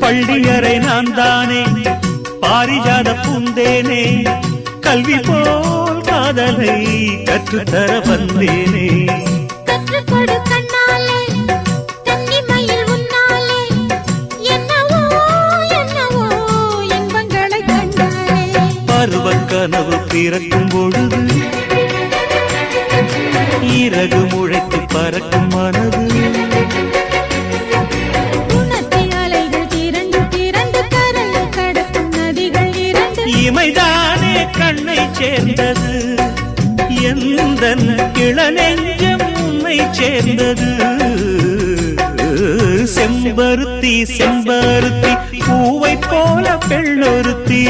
பள்ளியறை நான் தானே பாரிஜாத பூந்தேனே கல்வி போல் காதலை கற்றுத்தர வந்தேனே கற்றுக்கொடு கண்ணாலே தன்னிமையில் உன்னாலே என்னவோ என்னவோ இன்பங்களை கண்டாலே பருவக் கனவு பிறக்கும் பொழுது இறகு முளைத்து பறக்கும் மனது இமைதானே கண்ணை சேர்ந்தது எந்தன் இளநெஞ்சம் உன்னை சேர்ந்தது செம்பருத்தி செம்பருத்தி பூவை போல பெண்ணொருத்தி